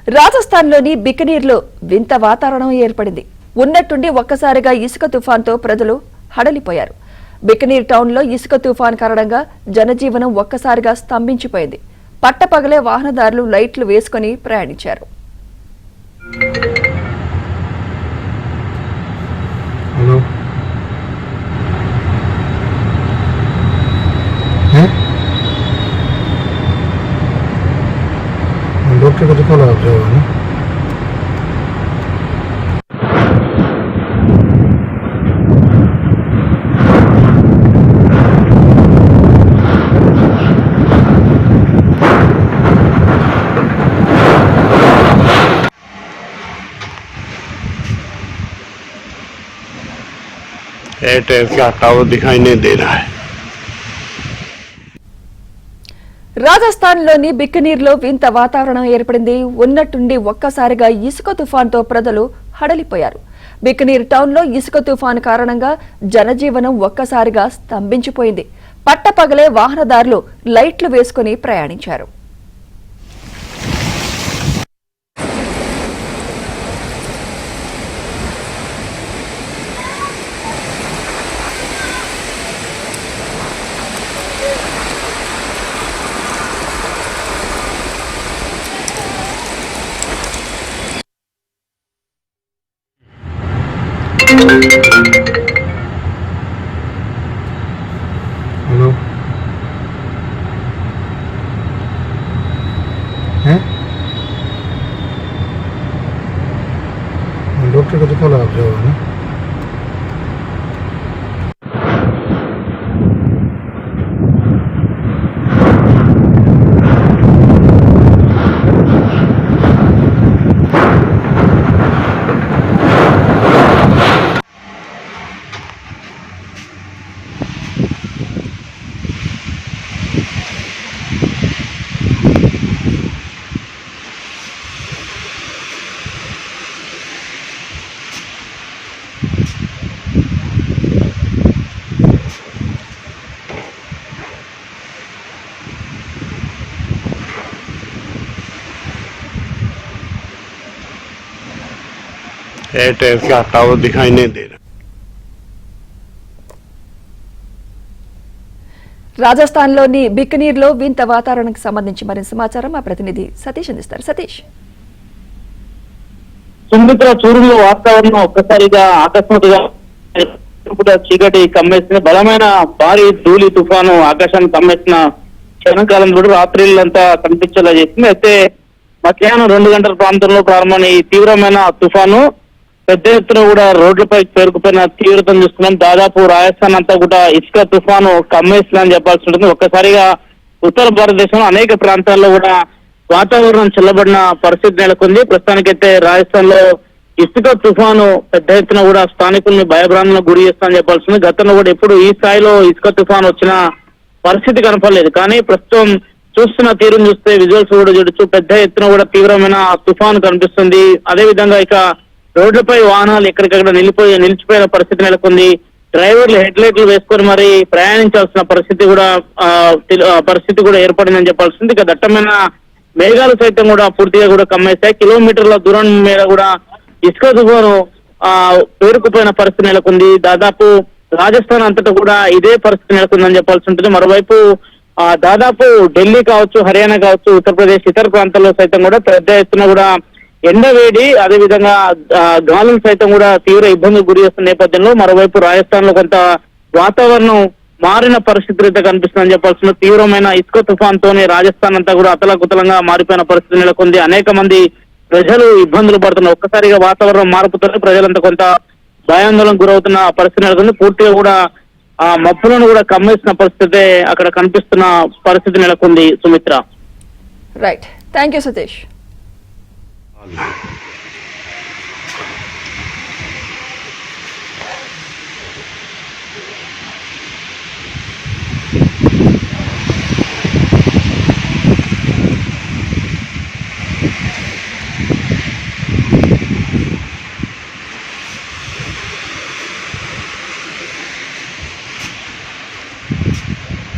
రాజస్థాన్లోని బికనీర్లో వింత వాతావరణం ఏర్పడింది. ఉన్నట్టుండి ఒక్కసారిగా ఇసుక తుఫాన్తో ప్రజలు హడలిపోయారు. బికనీర్ టౌన్లో ఇసుక తుఫాన్ కారణంగా జనజీవనం ఒక్కసారిగా స్తంభించిపోయింది. పట్టపగలే వాహనదారులు లైట్లు వేసుకుని ప్రయాణించారు. डॉक्टर को दिखा लो आप जाओ ना। एयरटेल का टावर दिखाई नहीं दे रहा है। రాజస్థాన్లోని బికనీర్లో వింత వాతావరణం ఏర్పడింది. ఉన్నట్టుండి ఒక్కసారిగా ఇసుక తుఫాన్తో ప్రజలు హడలిపోయారు. బికనీర్ టౌన్లో ఇసుక తుఫాన్ కారణంగా జనజీవనం ఒక్కసారిగా స్తంభించిపోయింది. పట్టపగలే వాహనదారులు లైట్లు వేసుకుని ప్రయాణించారు. हेलो हैं? डॉक्टर को दिखा लो आप जाओ ना। एयरटेल का टावर दिखाई नहीं दे रहा। రాజస్థాన్లోని బికనీర్లో వింత వాతావరణానికి సంబంధించి మరింత సమాచారం మా ప్రతినిధి సతీష్ అందిస్తారు. సతీష్, సుమిత్ర చూరులో వాతావరణం ఒక్కసారిగా ఆకస్మాత్తుగా చీకటి కమ్మేసిన బలమైన భారీ ధూళి తుఫాను ఆకాశాన్ని కమ్మేసిన క్షణకాలం కూడా రాత్రిళ్ళంతా కనిపించేలా చేసింది. అయితే మధ్యాహ్నం 2 గంటల ప్రాంతంలో ప్రారంభమైన ఈ తీవ్రమైన తుఫాను పెద్ద ఎత్తున కూడా రోడ్లపై పేరుకుపోయిన తీవ్రతను చూస్తున్నాం. దాదాపు రాజస్థాన్ అంతా కూడా ఇసుక తుఫాను కమ్మేసిందని చెప్పాల్సి ఉంటుంది. ఒక్కసారిగా ఉత్తర భారతదేశంలో అనేక ప్రాంతాల్లో కూడా వాతావరణం చల్లబడిన పరిస్థితి నెలకొంది. ప్రస్తుతానికైతే రాజస్థాన్ లో ఇసుక తుఫాను పెద్ద ఎత్తున కూడా స్థానికుల్ని భయభ్రాంతులకు గురి చేస్తానని చెప్పాల్సింది. గతంలో కూడా ఎప్పుడు ఈ స్థాయిలో ఇసుక తుఫాను వచ్చిన పరిస్థితి కనపడలేదు. కానీ ప్రస్తుతం చూస్తున్న తీరును చూస్తే విజువల్స్ కూడా చూడొచ్చు, పెద్ద ఎత్తున కూడా తీవ్రమైన తుఫాను కనిపిస్తుంది. అదే విధంగా ఇక రోడ్లపై వాహనాలు ఎక్కడికక్కడ నిలిచిపోయిన పరిస్థితి నెలకొంది. డ్రైవర్లు హెడ్ లైట్లు వేసుకొని మరి ప్రయాణించాల్సిన పరిస్థితి కూడా ఏర్పడిందని చెప్పాల్సింది. ఇక దట్టమైన మేఘాలు సైతం కూడా పూర్తిగా కూడా కమ్మేశాయి. కిలోమీటర్ల దూరం మీద కూడా ఇసుక తుఫాను పేరుకుపోయిన పరిస్థితి నెలకొంది. దాదాపు రాజస్థాన్ అంతటా కూడా ఇదే పరిస్థితి నెలకొందని చెప్పాల్సి ఉంటుంది. మరోవైపు దాదాపు ఢిల్లీ కావచ్చు, హర్యానా కావచ్చు, ఉత్తరప్రదేశ్ ఇతర ప్రాంతాల్లో సైతం కూడా పెద్ద ఎత్తున కూడా ఎండవేడి, అదేవిధంగా గాలులు సైతం కూడా తీవ్ర ఇబ్బందులు గురి చేస్తున్న నేపథ్యంలో మరోవైపు రాజస్థాన్ లో కొంత వాతావరణం మారిన పరిస్థితులు అయితే కనిపిస్తుందని చెప్పాల్సిన తీవ్రమైన ఇసుక తుఫాన్తోనే రాజస్థాన్ అంతా కూడా అతలాకుతలంగా మారిపోయిన పరిస్థితి నెలకొంది. అనేక మంది ప్రజలు ఇబ్బందులు పడుతున్నారు. ఒక్కసారిగా వాతావరణం మారుపుతోనే ప్రజలంతా కొంత భయాందోళనకు గురవుతున్న పరిస్థితి నెలకొంది. పూర్తిగా కూడా ఆ మబ్బులను కూడా కమ్మేసిన పరిస్థితి అక్కడ కనిపిస్తున్న పరిస్థితి నెలకొంది. Sumitra, right, thank you Satish.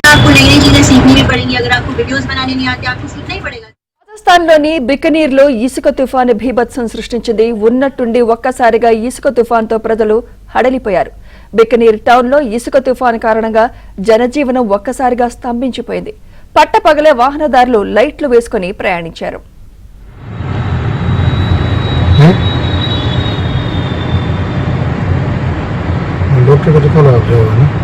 आपको नई नई चीजें सीखनी भी पड़ेंगी। अगर आपको वीडियोस बनाने नहीं आते, आपको सीखना ही पड़ेगा। రాజస్థాన్లోని బికనీర్లో ఇసుక తుఫాను బీభత్సం సృష్టించింది. ఉన్నట్టుండి ఒక్కసారిగా ఇసుక తుఫాన్తో ప్రజలు హడలిపోయారు. బికనీర్ టౌన్లో ఇసుక తుఫాను కారణంగా జనజీవనం ఒక్కసారిగా స్తంభించిపోయింది. పట్టపగలే వాహనదారులు లైట్లు వేసుకుని ప్రయాణించారు. डॉक्टर को दिखा लो आप जाओ ना।